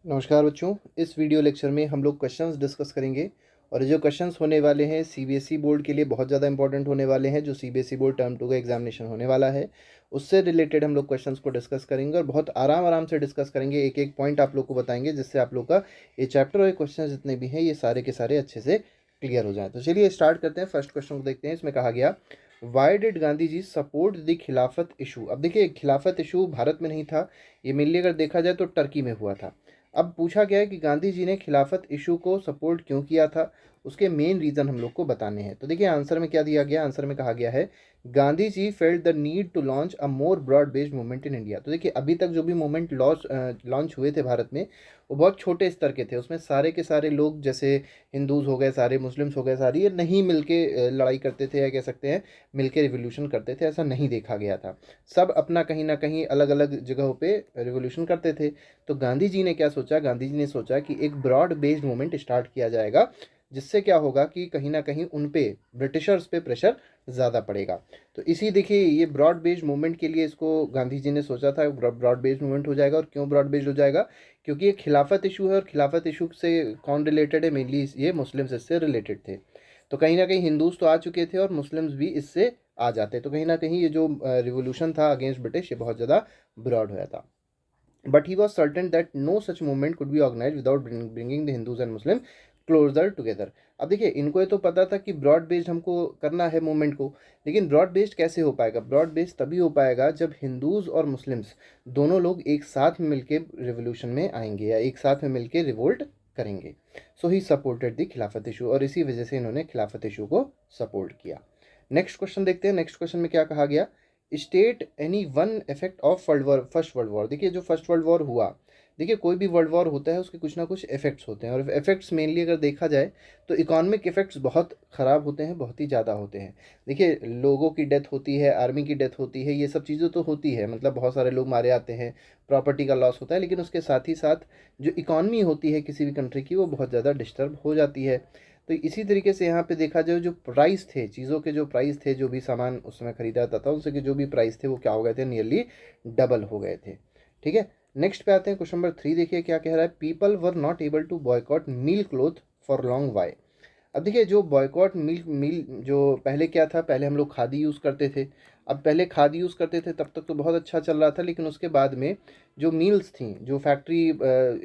नमस्कार बच्चों, इस वीडियो लेक्चर में हम लोग क्वेश्चंस डिस्कस करेंगे और ये जो क्वेश्चंस होने वाले हैं सीबीएसई बोर्ड के लिए बहुत ज़्यादा इंपॉर्टेंट होने वाले हैं। जो सीबीएसई बोर्ड टर्म 2 का एग्जामिनेशन होने वाला है उससे रिलेटेड हम लोग क्वेश्चंस को डिस्कस करेंगे और बहुत आराम आराम से डिस्कस करेंगे। एक एक पॉइंट आप लोग को बताएंगे जिससे आप लोग का ये चैप्टर और क्वेश्चन जितने भी हैं ये सारे के सारे अच्छे से क्लियर हो जाए। तो चलिए स्टार्ट करते हैं। फर्स्ट क्वेश्चन को देखते हैं। इसमें कहा गया, why did Gandhi ji support the Khilafat issue. अब देखिए, खिलाफत इशू भारत में नहीं था, ये मेनली अगर देखा जाए तो टर्की में हुआ था। अब पूछा गया है कि गांधी जी ने खिलाफत इशू को सपोर्ट क्यों किया था, उसके मेन रीज़न हम लोग को बताने हैं। तो देखिए आंसर में क्या दिया गया, आंसर में कहा गया है Gandhi ji felt the need to launch a more broad based movement in India. तो देखिए अभी तक जो भी मूवमेंट लॉन्च हुए थे भारत में वो बहुत छोटे स्तर के थे। उसमें सारे के सारे लोग, जैसे हिंदूज हो गए सारे, मुस्लिम्स हो गए सारे, ये नहीं मिलके लड़ाई करते थे या कह सकते हैं मिलके रिवोल्यूशन करते थे, ऐसा नहीं देखा गया था। सब अपना कहीं ना कहीं अलग अलग जगहों पे रिवोल्यूशन करते थे। तो गांधी जी ने क्या सोचा, गांधी जी ने सोचा कि एक ब्रॉड बेस्ड मूवमेंट स्टार्ट किया जाएगा जिससे क्या होगा कि कहीं ना कहीं उन पे ब्रिटिशर्स पे प्रेशर ज़्यादा पड़ेगा। तो इसी देखिए ये ब्रॉड बेस्ड मूवमेंट के लिए इसको गांधी जी ने सोचा था ब्रॉड बेस्ड मूवमेंट हो जाएगा। और क्यों ब्रॉड बेस्ड हो जाएगा, क्योंकि ये खिलाफत इशू है और खिलाफत इशू से कौन रिलेटेड है, मेनली ये मुस्लिम्स इससे रिलेटेड थे। तो कहीं ना कहीं हिंदूज तो आ चुके थे और मुस्लिम्स भी इससे आ जाते। तो कहीं ना कहीं ये जो रिवोल्यूशन था अगेंस्ट ब्रिटिश ये बहुत ज़्यादा ब्रॉड हुआ था। But he was certain that no such movement could be organized without bringing the Hindus and Muslims closer together. अब देखिए इनको ये तो पता था कि ब्रॉड बेस्ड हमको करना है मूवमेंट को, लेकिन ब्रॉड बेस्ड कैसे हो पाएगा, ब्रॉड बेस्ड तभी हो पाएगा जब हिंदूज और मुस्लिम्स दोनों लोग एक साथ में मिलके रिवोल्यूशन में आएंगे या एक साथ में मिलके रिवोल्ट करेंगे। सो he supported the Khilafat issue और इसी वजह से इन्होंने खिलाफत इशू को सपोर्ट किया। नेक्स्ट क्वेश्चन देखते हैं। नेक्स्ट क्वेश्चन में क्या कहा गया, state any one effect of world war, first world war. देखिए जो फर्स्ट वर्ल्ड वॉर हुआ, देखिए कोई भी वर्ल्ड वॉर होता है उसके कुछ ना कुछ इफेक्ट्स होते हैं और इफेक्ट्स मेनली अगर देखा जाए तो इकोनॉमिक इफेक्ट्स बहुत ख़राब होते हैं, बहुत ही ज़्यादा होते हैं। देखिए लोगों की डेथ होती है, आर्मी की डेथ होती है, ये सब चीज़ें तो होती है, मतलब बहुत सारे लोग मारे आते हैं, प्रॉपर्टी का लॉस होता है, लेकिन उसके साथ ही साथ जो इकॉनमी होती है किसी भी कंट्री की वो बहुत ज़्यादा डिस्टर्ब हो जाती है। तो इसी तरीके से यहाँ पे देखा जाए जो प्राइस थे, चीज़ों के जो प्राइस थे, जो भी सामान उस समय खरीदा जाता था उनसे के जो भी प्राइस थे वो क्या हो गए थे, नियरली डबल हो गए थे। ठीक है, नेक्स्ट पे आते हैं। क्वेश्चन नंबर 3 देखिए क्या कह रहा है, people were not able to boycott mill cloth for long why. अब देखिए जो बॉयकॉट मील मील जो पहले क्या था, पहले हम लोग खादी यूज़ करते थे। अब पहले खादी यूज़ करते थे तब तक तो बहुत अच्छा चल रहा था, लेकिन उसके बाद में जो मील्स थी, जो फैक्ट्री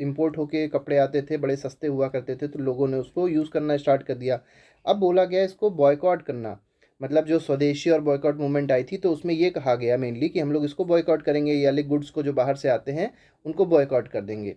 इंपोर्ट होके कपड़े आते थे बड़े सस्ते हुआ करते थे, तो लोगों ने उसको यूज़ करना स्टार्ट कर दिया। अब बोला गया इसको बॉयकॉट करना, मतलब जो स्वदेशी और बॉयकॉट मूवमेंट आई थी तो उसमें ये कहा गया मेनली कि हम लोग इसको बॉयकॉट करेंगे, यानी गुड्स को जो बाहर से आते हैं उनको बॉयकॉट कर देंगे।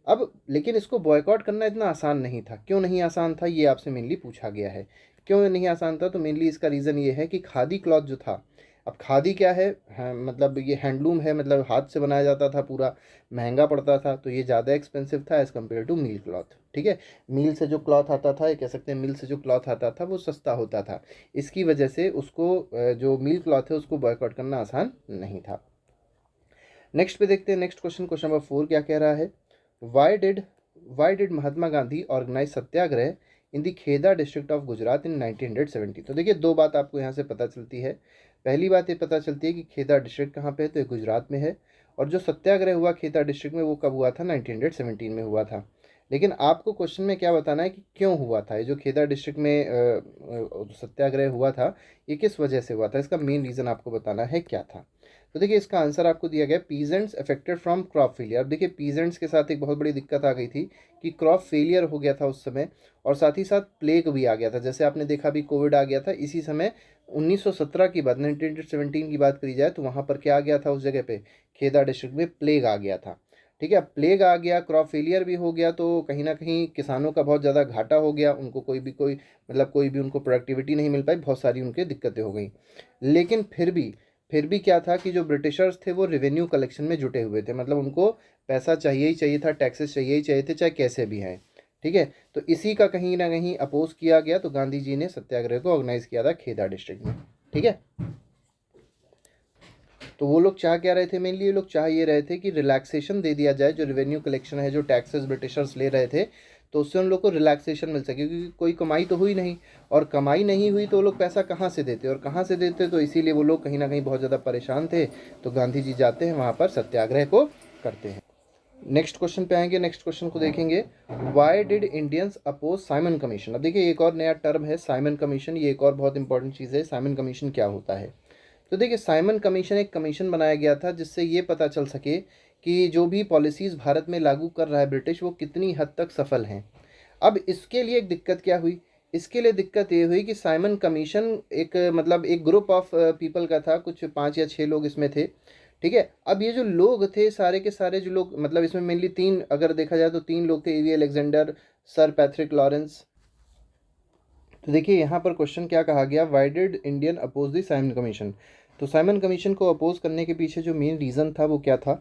अब लेकिन इसको बॉयकॉट करना इतना आसान नहीं था। क्यों नहीं आसान था ये आपसे मेनली पूछा गया है। क्यों नहीं आसान था, तो मेनली इसका रीज़न ये है कि खादी क्लॉथ जो था, अब खादी क्या है, हाँ, मतलब ये हैंडलूम है, मतलब हाथ से बनाया जाता था, पूरा महंगा पड़ता था, तो ये ज़्यादा एक्सपेंसिव था as compared to mill cloth. ठीक है, मील से जो क्लॉथ आता था, ये कह सकते हैं मिल से जो क्लॉथ आता था वो सस्ता होता था। इसकी वजह से उसको जो मील क्लॉथ है उसको बॉयकॉट करना आसान नहीं था। नेक्स्ट पे देखते हैं। नेक्स्ट क्वेश्चन, क्वेश्चन नंबर 4 क्या कह रहा है, why did why did Mahatma Gandhi organise satyagraha in the Kheda district of Gujarat in 1970। तो देखिए दो बात आपको यहाँ से पता चलती है। पहली बात ये पता चलती है कि खेदा डिस्ट्रिक्ट कहाँ पे है, तो ये गुजरात में है। और जो सत्याग्रह हुआ खेदा डिस्ट्रिक्ट में वो कब हुआ था, 1917 में हुआ था। लेकिन आपको क्वेश्चन में क्या बताना है कि क्यों हुआ था ये जो खेदा डिस्ट्रिक्ट में सत्याग्रह हुआ था, ये किस वजह से हुआ था, इसका मेन रीज़न आपको बताना है क्या था। तो देखिए इसका आंसर आपको दिया गया, peasants affected from crop failure. अब देखिए पीजेंट्स के साथ एक बहुत बड़ी दिक्कत आ गई थी कि क्रॉप फेलियर हो गया था उस समय, और साथ ही साथ प्लेग भी आ गया था। जैसे आपने देखा अभी कोविड आ गया था इसी समय 1917 की बात, 1917 की बात करी जाए तो वहाँ पर क्या आ गया था, उस जगह पे खेदा डिस्ट्रिक्ट में प्लेग आ गया था। ठीक है, प्लेग आ गया, क्रॉप फेलियर भी हो गया, तो कहीं ना कहीं किसानों का बहुत ज़्यादा घाटा हो गया, उनको कोई मतलब कोई भी उनको प्रोडक्टिविटी नहीं मिल पाई, बहुत सारी उनके दिक्कतें हो गई। लेकिन फिर भी क्या था कि जो ब्रिटिशर्स थे वो रेवेन्यू कलेक्शन में जुटे हुए थे, मतलब उनको पैसा चाहिए ही चाहिए था, टैक्सेस चाहिए ही चाहिए थे, चाहे कैसे भी आए। ठीक है, तो इसी का कहीं ना कहीं अपोज किया गया, तो गांधी जी ने सत्याग्रह को ऑर्गेनाइज किया था खेदा डिस्ट्रिक्ट में। ठीक है, तो वो लोग चाह क्या रहे थे, मेनली ये लोग चाह ये रहे थे कि रिलैक्सेशन दे दिया जाए, जो रेवेन्यू कलेक्शन है, जो टैक्सेस ब्रिटिशर्स ले रहे थे, तो उससे उन लोग को रिलैक्सेशन मिल सके, क्योंकि कोई कमाई तो हुई नहीं, और कमाई नहीं हुई तो वो लोग पैसा कहाँ से देते, और कहाँ से देते, तो इसीलिए वो लोग कहीं ना कहीं बहुत ज़्यादा परेशान थे। तो गांधी जी जाते हैं वहाँ पर सत्याग्रह को करते हैं। नेक्स्ट क्वेश्चन पे आएंगे। नेक्स्ट क्वेश्चन को देखेंगे, why did Indians oppose Simon Commission. अब देखिए एक और नया टर्म है साइमन कमीशन, ये एक और बहुत इंपॉर्टेंट चीज़ है। साइमन कमीशन क्या होता है? तो देखिए साइमन कमीशन एक कमीशन बनाया गया था जिससे ये पता चल सके कि जो भी पॉलिसीज़ भारत में लागू कर रहा है ब्रिटिश, वो कितनी हद तक सफल हैं। अब इसके लिए एक दिक्कत क्या हुई? इसके लिए दिक्कत ये हुई कि साइमन कमीशन एक मतलब एक ग्रुप ऑफ पीपल का था, कुछ 5 या 6 लोग इसमें थे। ठीक है, अब ये जो लोग थे सारे के सारे जो लोग, मतलब इसमें मेनली 3 अगर देखा जाए तो 3 लोग थे, E V Alexander, sir Patrick Lawrence. तो देखिए यहाँ पर क्वेश्चन क्या कहा गया, why did Indian oppose the Simon Commission. तो साइमन कमीशन को अपोज करने के पीछे जो मेन रीज़न था वो क्या था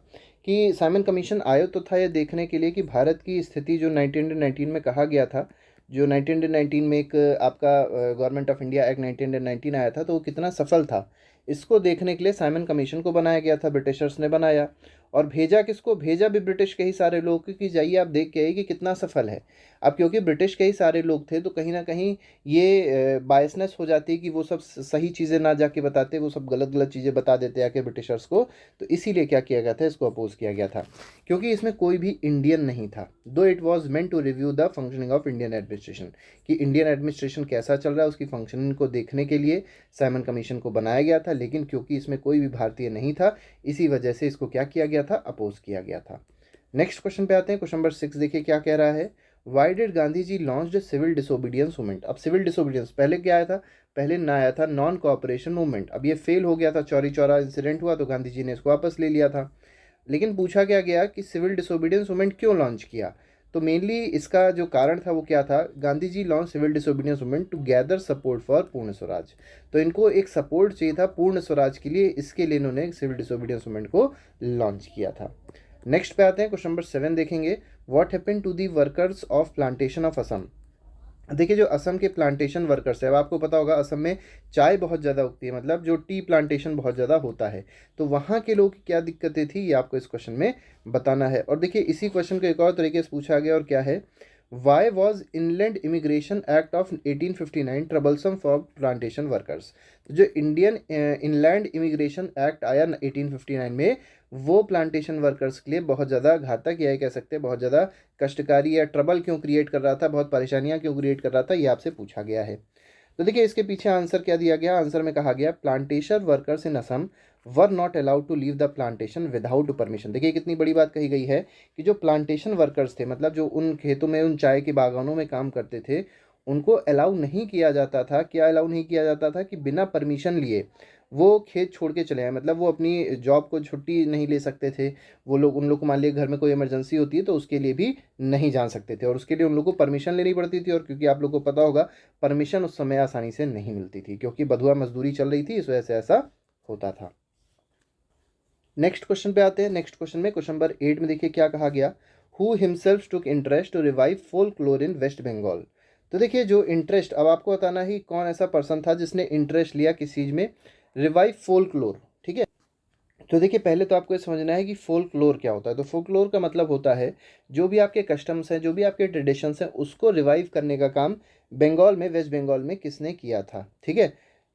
कि साइमन कमीशन आया तो था ये देखने के लिए कि भारत की स्थिति जो 1919 में कहा गया था, जो 1919 में एक आपका गवर्नमेंट ऑफ इंडिया एक्ट 1919 आया था, तो वो कितना सफल था, इसको देखने के लिए साइमन कमीशन को बनाया गया था, ब्रिटिशर्स ने बनाया। और भेजा किसको? भेजा भी ब्रिटिश के ही सारे लोग कि जाइए आप देख के आइए कि कितना सफल है। अब क्योंकि ब्रिटिश के ही सारे लोग थे तो कहीं ना कहीं ये बायसनेस हो जाती कि वो सब सही चीज़ें ना जाके बताते, वो सब गलत गलत चीज़ें बता देते आके ब्रिटिशर्स को। तो इसीलिए क्या किया गया था, इसको अपोज किया गया था, क्योंकि इसमें कोई भी इंडियन नहीं था। Though it was meant to review the functioning of Indian administration, कि इंडियन एडमिनिस्ट्रेशन कैसा चल रहा है उसकी फंक्शनिंग को देखने के लिए साइमन कमीशन को बनाया गया था। लेकिन क्योंकि इसमें कोई भी भारतीय नहीं था, इसी वजह से इसको क्या किया गया था, अपोज किया गया था। नेक्स्ट क्वेश्चन पे आते हैं। क्वेश्चन नंबर 6 देखिए क्या कह रहा है, why did Gandhi ji launch civil disobedience movement. अब सिविल डिसोबीडियंस पहले क्या आया था? पहले ना आया था नॉन कोऑपरेशन मूवमेंट। अब ये फेल हो गया था, चौरी चौरा इंसिडेंट हुआ तो गांधी जी ने इसको वापस ले लिया था। लेकिन पूछा क्या गया कि सिविल डिसोबीडियंस मूवमेंट क्यों लॉन्च किया? तो मेनली इसका जो कारण था वो क्या था, Gandhi ji launch civil disobedience movement to gather support for Purna Swaraj. तो इनको एक सपोर्ट चाहिए था पूर्ण स्वराज के लिए, इसके लिए इन्होंने सिविल डिसोबीडियंस मूवमेंट को लॉन्च किया था। नेक्स्ट पे आते हैं, क्वेश्चन नंबर 7 देखेंगे, what happened to the workers of plantation of Assam. देखिए जो असम के प्लांटेशन वर्कर्स है, अब आपको पता होगा असम में चाय बहुत ज़्यादा उगती है, मतलब जो टी प्लांटेशन बहुत ज़्यादा होता है। तो वहाँ के लोग की क्या दिक्कतें थी ये आपको इस क्वेश्चन में बताना है। और देखिए इसी क्वेश्चन को एक और तरीके से पूछा गया और क्या है, why was inland immigration act of 1859 troublesome for plantation workers. जो इंडियन इनलैंड इमिग्रेशन एक्ट आया 1859 में, वो प्लांटेशन वर्कर्स के लिए बहुत ज़्यादा घातक या कह सकते हैं बहुत ज़्यादा कष्टकारी या ट्रबल क्यों क्रिएट कर रहा था, बहुत परेशानियां क्यों क्रिएट कर रहा था, ये आपसे पूछा गया है। तो देखिए इसके पीछे आंसर क्या दिया गया, आंसर में कहा गया plantation workers in Assam were not allowed to leave the plantation without permission. देखिए कितनी बड़ी बात कही गई है कि जो प्लांटेशन वर्कर्स थे, मतलब जो उन खेतों में उन चाय के बागानों में काम करते थे, उनको अलाउ नहीं किया जाता था। क्या अलाउ नहीं किया जाता था कि बिना परमिशन लिए वो खेत छोड़ के चले आए, मतलब वो अपनी जॉब को छुट्टी नहीं ले सकते थे। वो लोग, उन लोग को मान लिया घर में कोई इमरजेंसी होती है तो उसके लिए भी नहीं जा सकते थे, और उसके लिए उन लोग को परमिशन लेनी पड़ती थी। और क्योंकि आप लोग को पता होगा परमिशन उस समय आसानी से नहीं मिलती थी, क्योंकि बधुआ मजदूरी चल रही थी, इस वजह से ऐसा होता था। नेक्स्ट क्वेश्चन पे आते हैं। नेक्स्ट क्वेश्चन में क्वेश्चन नंबर 8 में देखिए क्या कहा गया, who himself took interest to revive folklore in West Bengal. तो देखिए जो इंटरेस्ट, अब आपको बताना ही कौन ऐसा पर्सन था जिसने इंटरेस्ट लिया किस चीज़ में, रिवाइव फोल्कलोर। ठीक है, तो देखिए पहले तो आपको ये समझना है कि फोल्कलोर क्या होता है। तो फोल्कलोर का मतलब होता है जो भी आपके कस्टम्स हैं, जो भी आपके ट्रेडिशंस हैं, उसको रिवाइव करने का काम बंगाल में, वेस्ट बंगाल में किसने किया था। ठीक है,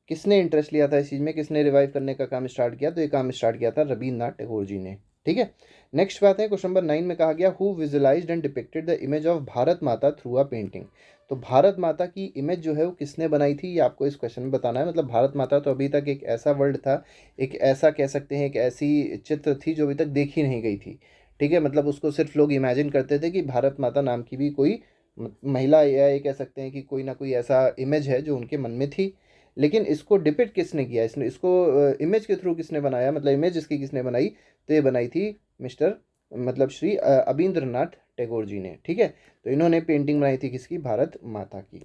किसने इंटरेस्ट लिया था इस चीज़ में, किसने रिवाइव करने का काम स्टार्ट किया, तो ये काम स्टार्ट किया था रविन्द्रनाथ टैगोर जी ने। ठीक है, नेक्स्ट बात है क्वेश्चन नंबर 9 में कहा गया, who visualised and depicted the image of Bharat माता थ्रू अ पेंटिंग। तो भारत माता की इमेज जो है वो किसने बनाई थी, ये आपको इस क्वेश्चन में बताना है। मतलब भारत माता तो अभी तक एक ऐसा वर्ड था, एक ऐसा कह सकते हैं, एक ऐसी चित्र थी जो अभी तक देखी नहीं गई थी। ठीक है, मतलब उसको सिर्फ लोग इमेजिन करते थे कि भारत माता नाम की भी कोई महिला, या ये कह सकते हैं कि कोई ना कोई ऐसा इमेज है जो उनके मन में थी। लेकिन इसको डिपिक्ट किसने किया, इसने इसको इमेज के थ्रू किसने बनाया, मतलब इमेज इसकी किसने बनाई, तो ये बनाई थी मिस्टर मतलब श्री अबींद्रनाथ टैगोर जी ने। ठीक है, तो इन्होंने पेंटिंग बनाई थी किसकी, भारत माता की।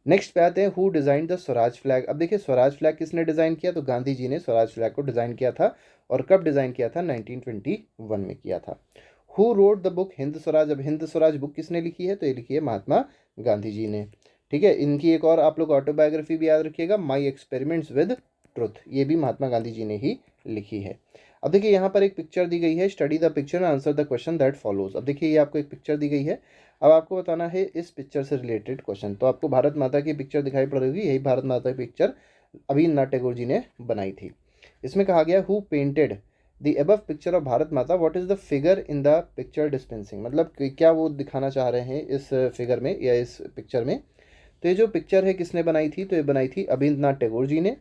नेक्स्ट पे आते हैं, who design the Swaraj flag. अब देखिए स्वराज फ्लैग किसने डिज़ाइन किया, तो गांधी जी ने स्वराज फ्लैग को डिज़ाइन किया था। और कब डिज़ाइन किया था, 1921 में किया था। Who wrote the book Hind Swaraj. अब हिंद स्वराज बुक किसने लिखी है, तो ये लिखी है महात्मा गांधी जी ने। ठीक है, इनकी एक और आप लोग ऑटोबायोग्राफी भी याद रखिएगा, माई एक्सपेरिमेंट्स विद ट्रुथ, ये भी महात्मा गांधी जी ने ही लिखी है। अब देखिए यहाँ पर एक पिक्चर दी गई है, study the picture and answer the question that follows. अब देखिए ये आपको एक पिक्चर दी गई है, अब आपको बताना है इस पिक्चर से रिलेटेड क्वेश्चन। तो आपको भारत माता की पिक्चर दिखाई पड़ रही होगी, यही भारत माता की पिक्चर अभिनव टैगोर जी ने बनाई थी। इसमें कहा गया, who painted the above picture of Bharat Mata, what is the figure in the picture dispensing, मतलब क्या वो दिखाना चाह रहे हैं इस फिगर में या इस पिक्चर में। तो ये जो पिक्चर है किसने बनाई थी, तो ये बनाई थी अभिन्द्रनाथ टैगोर जी ने।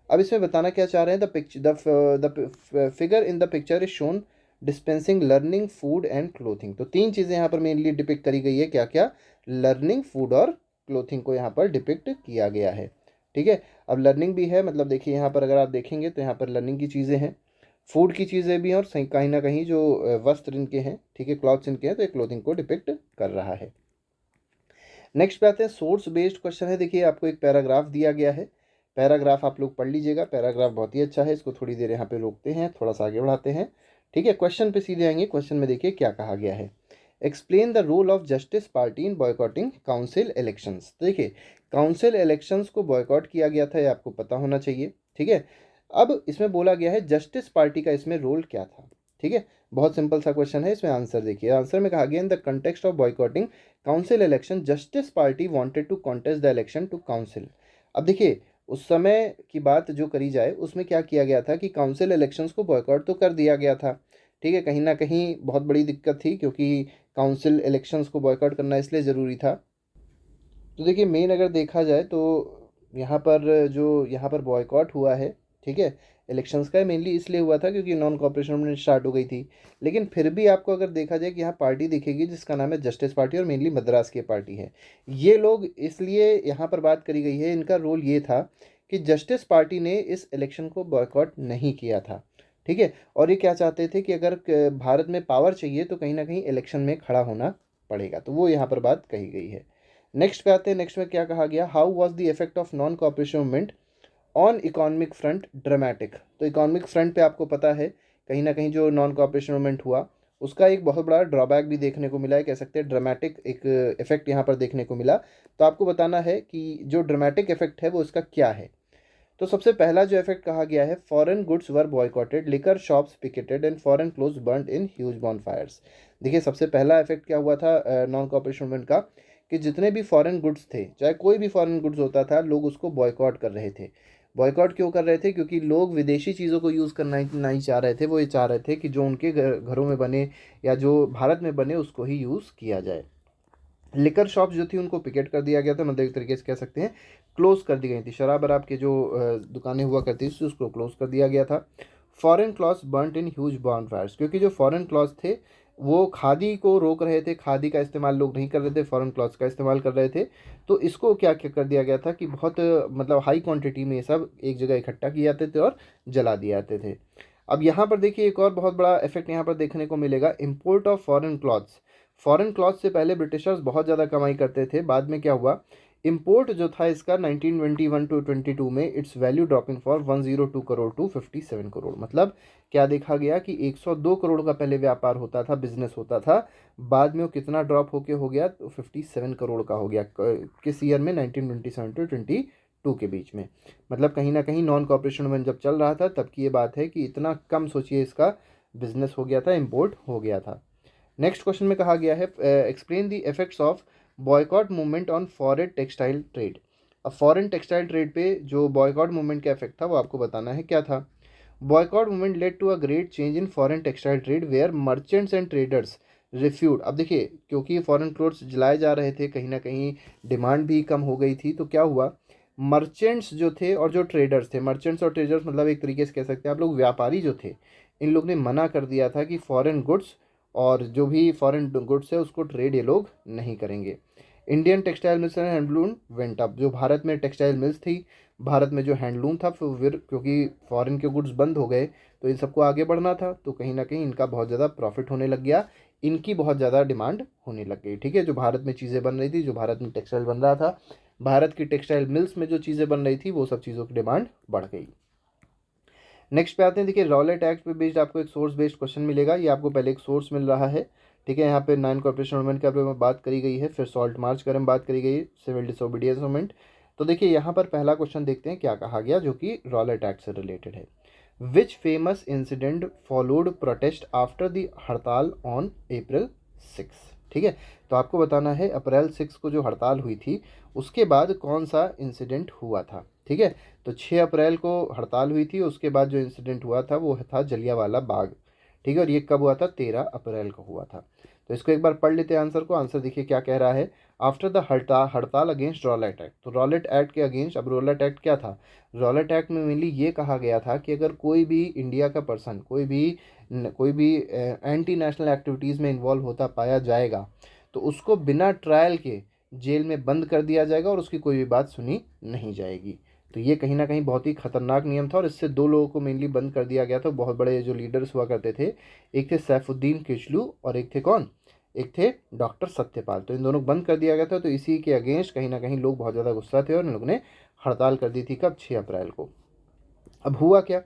अब इसमें बताना क्या चाह रहे हैं, the figure in the picture is shown dispensing learning, food and clothing. तो तीन चीज़ें यहाँ पर मेनली डिपिक्ट करी गई है, क्या क्या, लर्निंग, फूड और क्लोथिंग को यहाँ पर डिपिक्ट किया गया है। ठीक है, अब लर्निंग भी है, मतलब देखिए यहाँ पर अगर आप देखेंगे तो यहाँ पर लर्निंग की चीज़ें हैं, फूड की चीज़ें भी हैं, और कहीं ना कहीं जो वस्त्र इनके हैं, ठीक है, क्लॉथ्स इनके हैं, तो ये क्लोथिंग को डिपिक्ट कर रहा है। नेक्स्ट पे आते हैं, सोर्स बेस्ड क्वेश्चन है। देखिए आपको एक पैराग्राफ दिया गया है, पैराग्राफ आप लोग पढ़ लीजिएगा, पैराग्राफ बहुत ही अच्छा है, इसको थोड़ी देर यहाँ पे रोकते हैं, थोड़ा सा आगे बढ़ाते हैं। ठीक है, क्वेश्चन पे सीधे आएंगे। क्वेश्चन में देखिए क्या कहा गया है, explain the role of Justice Party in boycotting council elections. तो देखिए काउंसिल इलेक्शंस को बॉयकॉट किया गया था, ये आपको पता होना चाहिए। ठीक है, अब इसमें बोला गया है जस्टिस पार्टी का इसमें रोल क्या था। ठीक है, बहुत सिंपल सा क्वेश्चन है, इसमें आंसर देखिए, आंसर में कहा गया in the context of boycotting council election Justice Party wanted to contest the election to council. अब देखिए उस समय की बात जो करी जाए उसमें क्या किया गया था कि काउंसिल इलेक्शंस को बॉयकॉट तो कर दिया गया था। ठीक है, कहीं ना कहीं बहुत बड़ी दिक्कत थी, क्योंकि काउंसिल इलेक्शंस को बॉयकॉट करना इसलिए ज़रूरी था। तो देखिए मेन अगर देखा जाए तो यहाँ पर बॉयकॉट हुआ है, ठीक है, इलेक्शंस का मेनली इसलिए हुआ था क्योंकि नॉन कॉपरेशन मूवमेंट स्टार्ट हो गई थी। लेकिन फिर भी आपको अगर देखा जाए कि यहाँ पार्टी दिखेगी जिसका नाम है जस्टिस पार्टी, और मेनली मद्रास की पार्टी है। ये लोग इसलिए यहाँ पर बात करी गई है, इनका रोल ये था कि जस्टिस पार्टी ने इस इलेक्शन को बॉयकॉट नहीं किया था। ठीक है, और ये क्या चाहते थे कि अगर भारत में पावर चाहिए तो कहीं ना कहीं इलेक्शन में खड़ा होना पड़ेगा, तो वो यहाँ पर बात कही गई है। नेक्स्ट पे आते हैं, नेक्स्ट में क्या कहा गया, how was the effect of non cooperation movement on economic front dramatic. तो इकोनॉमिक फ्रंट पे आपको पता है कहीं ना कहीं जो नॉन कॉपरेशन मूवमेंट हुआ उसका एक बहुत बड़ा ड्रॉबैक भी देखने को मिला है, कह सकते हैं ड्रामेटिक एक इफेक्ट यहाँ पर देखने को मिला। तो आपको बताना है कि जो ड्रामेटिक इफेक्ट है वो इसका क्या है। तो सबसे पहला जो इफेक्ट कहा गया है, foreign goods were boycotted, liquor shops picketed and foreign cloths burned in huge bonfires. देखिए सबसे पहला इफेक्ट क्या हुआ था नॉन कॉपरेशन मूवमेंट का, कि जितने भी फॉरेन गुड्स थे, चाहे कोई भी फॉरेन गुड्स होता था, लोग उसको बॉयकॉट कर रहे थे। बॉयकॉट क्यों कर रहे थे, क्योंकि लोग विदेशी चीज़ों को यूज़ करना नहीं चाह रहे थे, वो ये चाह रहे थे कि जो उनके घरों में बने या जो भारत में बने उसको ही यूज़ किया जाए। लिकर शॉप्स जो थी उनको पिकेट कर दिया गया था, मतलब एक तरीके से कह सकते हैं क्लोज कर दी गई थी, शराब वराब के जो दुकानें हुआ करती थी उसको क्लोज कर दिया गया था। Foreign cloths burnt in huge bonfires, क्योंकि जो फॉरेन क्लॉथ्स थे वो खादी को रोक रहे थे, खादी का इस्तेमाल लोग नहीं कर रहे थे, फॉरेन क्लॉथ्स का इस्तेमाल कर रहे थे। तो इसको क्या क्या कर दिया गया था कि बहुत मतलब हाई क्वांटिटी में ये सब एक जगह इकट्ठा किए जाते थे और जला दिए जाते थे। अब यहाँ पर देखिए एक और बहुत बड़ा इफेक्ट यहाँ पर देखने को मिलेगा, import of foreign clothes. Foreign cloth से पहले ब्रिटिशर्स बहुत ज़्यादा कमाई करते थे, बाद में क्या हुआ, इंपोर्ट जो था इसका 1921 टू 22 में its value dropping for 102 crore to 57 crore. मतलब क्या देखा गया कि 102 करोड़ का पहले व्यापार होता था, बिजनेस होता था, बाद में वो कितना ड्रॉप होके हो गया, तो 57 करोड़ का हो गया। किस ईयर में, 1927 टू 22 के बीच में। मतलब कहीं ना कहीं नॉन कॉपरेशन मूवमेंट जब चल रहा था तब की ये बात है कि इतना कम सोचिए इसका बिजनेस हो गया था, इम्पोर्ट हो गया था। नेक्स्ट क्वेश्चन में कहा गया है, explain the effects of boycott movement on foreign textile trade. अब फॉरेन टेक्सटाइल ट्रेड पे जो बॉयकॉट मूवमेंट का इफेक्ट था वो आपको बताना है क्या था। Boycott movement led to a great change in foreign textile trade where merchants and traders refused. अब देखिए क्योंकि फॉरेन क्लोथ्स जलाए जा रहे थे, कहीं ना कहीं डिमांड भी कम हो गई थी, तो क्या हुआ, मर्चेंट्स जो थे और जो ट्रेडर्स थे, मर्चेंट्स और ट्रेडर्स मतलब एक तरीके से कह सकते हैं आप लोग व्यापारी जो थे, इन लोग ने मना कर दिया था कि फॉरेन गुड्स और जो भी फॉरेन गुड्स है उसको ट्रेड ये लोग नहीं करेंगे। Indian textile mills and handloom went up. जो भारत में टेक्सटाइल मिल्स थी, भारत में जो हैंडलूम था, फिर क्योंकि फॉरेन के गुड्स बंद हो गए तो इन सबको आगे बढ़ना था, तो कहीं ना कहीं इनका बहुत ज़्यादा प्रॉफिट होने लग गया, इनकी बहुत ज़्यादा डिमांड होने लग गई। ठीक है, जो भारत में चीज़ें बन रही थी, जो भारत में टेक्सटाइल बन रहा था, भारत की टेक्सटाइल मिल्स में जो चीज़ें बन रही थी वो सब चीज़ों की डिमांड बढ़ गई। नेक्स्ट पे आते हैं, देखिए रॉलेट एक्ट पे बेस्ड आपको एक सोर्स बेस्ड क्वेश्चन मिलेगा, ये आपको पहले एक सोर्स मिल रहा है। ठीक है, यहाँ पे नॉन कॉर्पोरेशन मूवमेंट के बारे में बात करी गई है, फिर सॉल्ट मार्च के बारे में बात करी गई है, सिविल डिसोबीडियंस मूवमेंट। तो देखिए यहाँ पर पहला क्वेश्चन देखते हैं क्या कहा गया, जो कि रॉलेट एक्ट से रिलेटेड है। Which famous incident followed protest after the हड़ताल ऑन April 6। ठीक है। तो आपको बताना है अप्रैल 6 को जो हड़ताल हुई थी उसके बाद कौन सा इंसिडेंट हुआ था। ठीक है। तो 6 अप्रैल को हड़ताल हुई थी, उसके बाद जो इंसिडेंट हुआ था वो था जलियांवाला बाग। ठीक है। और ये कब हुआ था? 13 अप्रैल को हुआ था। तो इसको एक बार पढ़ लेते हैं आंसर को। आंसर देखिए क्या कह रहा है। आफ्टर द हड़ताल अगेंस्ट रॉलेट एक्ट। तो रॉलेट एक्ट के अगेंस्ट, अब रॉलेट एक्ट क्या था? रॉलेट एक्ट में मेनली ये कहा गया था कि अगर कोई भी इंडिया का पर्सन कोई भी एंटी नेशनल एक्टिविटीज़ में इन्वॉल्व होता पाया जाएगा तो उसको बिना ट्रायल के जेल में बंद कर दिया जाएगा और उसकी कोई भी बात सुनी नहीं जाएगी। तो ये कहीं ना कहीं बहुत ही खतरनाक नियम था और इससे दो लोगों को मेनली बंद कर दिया गया था। बहुत बड़े जो लीडर्स हुआ करते थे, एक थे सैफुद्दीन किचलू और एक थे कौन? एक थे डॉक्टर सत्यपाल। तो इन दोनों को बंद कर दिया गया था। तो इसी के अगेंस्ट कहीं ना कहीं लोग बहुत ज़्यादा गुस्सा थे और इन लोगों ने हड़ताल कर दी थी। कब? 6 अप्रैल को। अब हुआ क्या?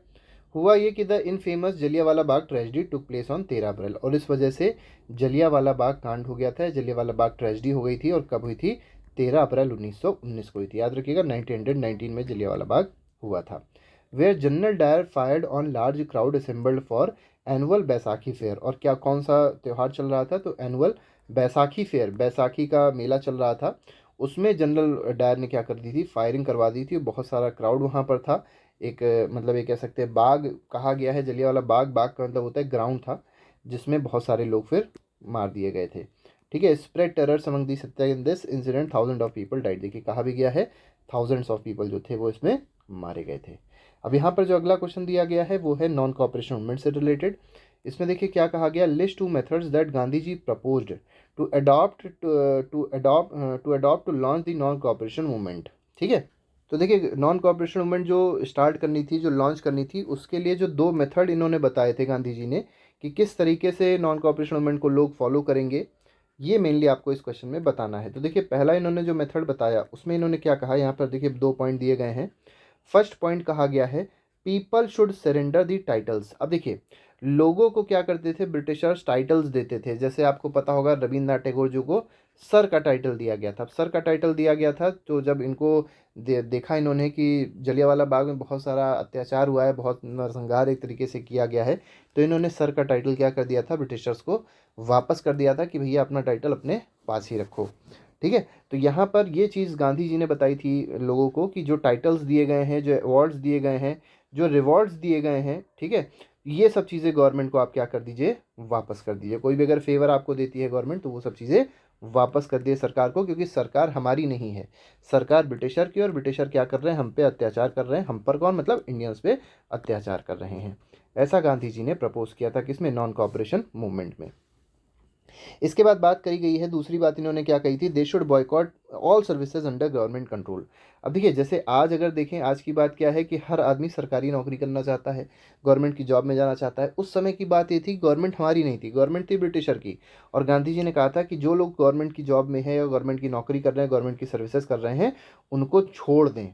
हुआ ये कि the infamous Jallianwala Bagh tragedy took place on 13 अप्रैल, और इस वजह से जलियांवाला बाग कांड हो गया था। जलियांवाला बाग ट्रेजिडी हो गई थी और कब हुई थी? 13 अप्रैल 1919 को हुई थी। याद रखिएगा 1919 में जलियांवाला बाग हुआ था। Where General Dyer fired on large crowd assembled for annual Baisakhi fair. और क्या कौन सा त्यौहार चल रहा था? तो एनुअल बैसाखी फेयर, बैसाखी का मेला चल रहा था। उसमें जनरल डायर ने क्या कर दी थी? फायरिंग करवा दी थी। बहुत सारा क्राउड वहाँ पर था। एक मतलब ये कह सकते हैं बाग कहा गया है जलियांवाला बाग। बाग का मतलब होता है ग्राउंड था जिसमें बहुत सारे लोग फिर मार दिए गए थे। ठीक है। Spread terror among the Satya in this incident, thousand of people died. देखिए कहा भी गया है थाउजेंड्स ऑफ पीपल जो थे वो इसमें मारे गए थे। अब यहाँ पर जो अगला क्वेश्चन दिया गया है वो है नॉन कॉपरेशन मूवमेंट से रिलेटेड। इसमें देखिए क्या कहा गया। List two methods that Gandhi ji proposed to adopt to launch the non cooperation movement. ठीक है। तो देखिए नॉन कॉपरेशन मूवमेंट जो स्टार्ट करनी थी, जो लॉन्च करनी थी, उसके लिए जो दो मेथड इन्होंने बताए थे गांधी जी ने कि किस तरीके से नॉन कॉपरेशन मूवमेंट को लोग फॉलो करेंगे, ये मेनली आपको इस क्वेश्चन में बताना है। तो देखिए पहला इन्होंने जो मेथड बताया उसमें इन्होंने क्या कहा, यहाँ पर देखिए 2 पॉइंट दिए गए हैं। फर्स्ट पॉइंट कहा गया है people should surrender the titles. अब देखिए लोगों को क्या करते थे ब्रिटिशर्स? टाइटल्स देते थे। जैसे आपको पता होगा रविन्द्रनाथ टैगोर जी को सर का टाइटल दिया गया था। सर का टाइटल दिया गया था तो जब इनको देखा इन्होंने कि जलियांवाला बाग में बहुत सारा अत्याचार हुआ है, बहुत नरसंहार एक तरीके से किया गया है, तो इन्होंने सर का टाइटल क्या कर दिया था? ब्रिटिशर्स को वापस कर दिया था कि भैया अपना टाइटल अपने पास ही रखो। ठीक है। तो यहाँ पर ये चीज़ गांधी जी ने बताई थी लोगों को कि जो टाइटल्स दिए गए हैं, जो अवार्ड्स दिए गए हैं, जो रिवॉर्ड्स दिए गए हैं, ठीक है, ये सब चीज़ें गवर्नमेंट को आप क्या कर दीजिए? वापस कर दीजिए। कोई भी अगर फेवर आपको देती है गवर्नमेंट तो वो सब चीज़ें वापस कर दिए सरकार को, क्योंकि सरकार हमारी नहीं है, सरकार ब्रिटिशर की। और ब्रिटिशर क्या कर रहे हैं? हम पे अत्याचार कर रहे हैं। हम पर कौन? मतलब इंडियंस पे अत्याचार कर रहे हैं। ऐसा गांधी जी ने प्रपोज किया था किसमें? नॉन कॉपरेशन मूवमेंट में। इसके बाद बात करी गई है, दूसरी बात इन्होंने क्या कही थी? They should boycott all services under government control. अब देखिए जैसे आज अगर देखें, आज की बात क्या है कि हर आदमी सरकारी नौकरी करना चाहता है, गवर्नमेंट की जॉब में जाना चाहता है। उस समय की बात ये थी गवर्नमेंट हमारी नहीं थी, गवर्नमेंट थी ब्रिटिशर की। और गांधी जी ने कहा था कि जो लोग गवर्नमेंट की जॉब में है या गवर्नमेंट की नौकरी कर रहे हैं, गवर्नमेंट की सर्विसेज कर रहे हैं, उनको छोड़ दें।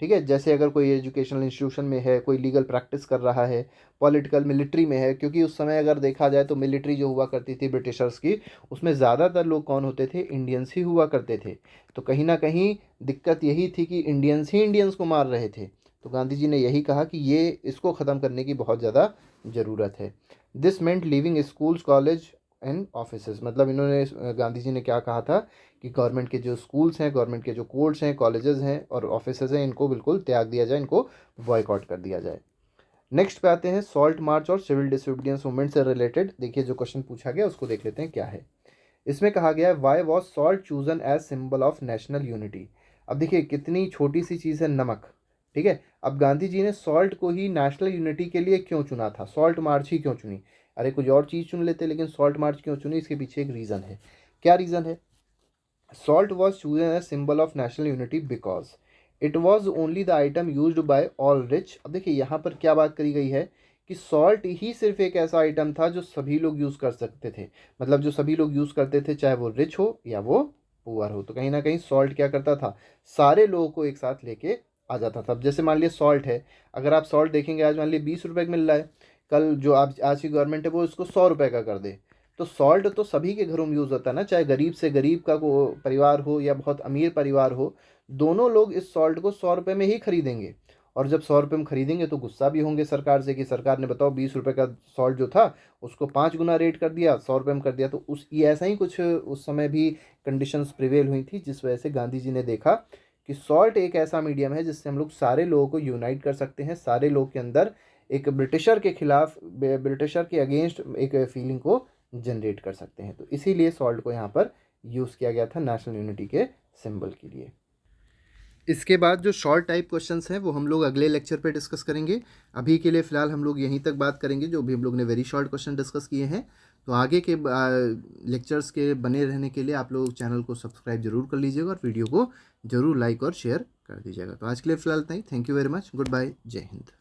ठीक है। जैसे अगर कोई एजुकेशनल इंस्टीट्यूशन में है, कोई लीगल प्रैक्टिस कर रहा है, पॉलिटिकल मिलिट्री में है, क्योंकि उस समय अगर देखा जाए तो मिलिट्री जो हुआ करती थी ब्रिटिशर्स की, उसमें ज़्यादातर लोग कौन होते थे? इंडियंस ही हुआ करते थे। तो कहीं ना कहीं दिक्कत यही थी कि इंडियंस ही इंडियंस को मार रहे थे। तो गांधी जी ने यही कहा कि ये इसको ख़त्म करने की बहुत ज़्यादा ज़रूरत है। This meant living schools college and offices. मतलब इन्होंने गांधी जी ने क्या कहा था कि गवर्नमेंट के जो स्कूल्स हैं, गवर्नमेंट के जो कोर्ट्स हैं, कॉलेजेस हैं और ऑफिसेज हैं, इनको बिल्कुल त्याग दिया जाए, इनको बॉयकॉट कर दिया जाए। नेक्स्ट पे आते हैं सॉल्ट मार्च और सिविल डिसोबीडियंस मूवमेंट से रिलेटेड। देखिए जो क्वेश्चन पूछा गया उसको देख लेते हैं क्या है। इसमें कहा गया है why was salt chosen as symbol of national unity. अब देखिए कितनी छोटी सी चीज़ है, नमक। ठीक है। अब गांधी जी ने सॉल्ट को ही नेशनल यूनिटी के लिए क्यों चुना था? सॉल्ट मार्च ही क्यों चुनी? अरे कुछ और चीज़ चुन लेते, लेकिन सॉल्ट मार्च क्यों चुनी? इसके पीछे एक रीज़न है। क्या रीज़न है? Salt was chosen as symbol of national unity because it was only the item use by all rich. अब देखिए यहाँ पर क्या बात करी गई है कि सॉल्ट ही सिर्फ एक ऐसा आइटम था जो सभी लोग यूज़ कर सकते थे। मतलब जो सभी लोग यूज़ करते थे, चाहे वो रिच हो या वो पुअर हो। तो कहीं ना कहीं सॉल्ट क्या करता था? सारे लोगों को एक साथ लेके आ जाता था। अब जैसे मान लिया सॉल्ट है, अगर आप सॉल्ट देखेंगे आज मान लिया 20 रुपए का मिल रहा है, कल जो आज की गवर्नमेंट है वो इसको 100 रुपए का कर दे, तो सॉल्ट तो सभी के घरों में यूज़ होता है ना, चाहे गरीब से गरीब का को परिवार हो या बहुत अमीर परिवार हो, दोनों लोग इस सॉल्ट को 100 रुपये में ही खरीदेंगे। और जब 100 रुपये में खरीदेंगे तो गुस्सा भी होंगे सरकार से कि सरकार ने बताओ 20 रुपये का सॉल्ट जो था उसको 5 गुना रेट कर दिया, 100 रुपये में कर दिया। तो उस ये ऐसा ही कुछ उस समय भी कंडीशंस प्रिवेल हुई थी, जिस वजह से गांधी जी ने देखा कि सॉल्ट एक ऐसा मीडियम है जिससे हम लोग सारे लोगों को यूनाइट कर सकते हैं, सारे लोग के अंदर एक ब्रिटिशर के खिलाफ, ब्रिटिशर के अगेंस्ट एक फीलिंग को जनरेट कर सकते हैं। तो इसीलिए सॉल्ट को यहाँ पर यूज़ किया गया था नेशनल यूनिटी के सिंबल के लिए। इसके बाद जो शॉर्ट टाइप क्वेश्चंस हैं वो हम लोग अगले लेक्चर पे डिस्कस करेंगे। अभी के लिए फ़िलहाल हम लोग यहीं तक बात करेंगे, जो भी हम लोग ने वेरी शॉर्ट क्वेश्चन डिस्कस किए हैं। तो आगे के लेक्चर्स के बने रहने के लिए आप लोग चैनल को सब्सक्राइब जरूर कर लीजिएगा और वीडियो को जरूर लाइक और शेयर कर दीजिएगा। तो आज के लिए फ़िलहाल इतना ही। Thank you very much. Good bye. जय हिंद।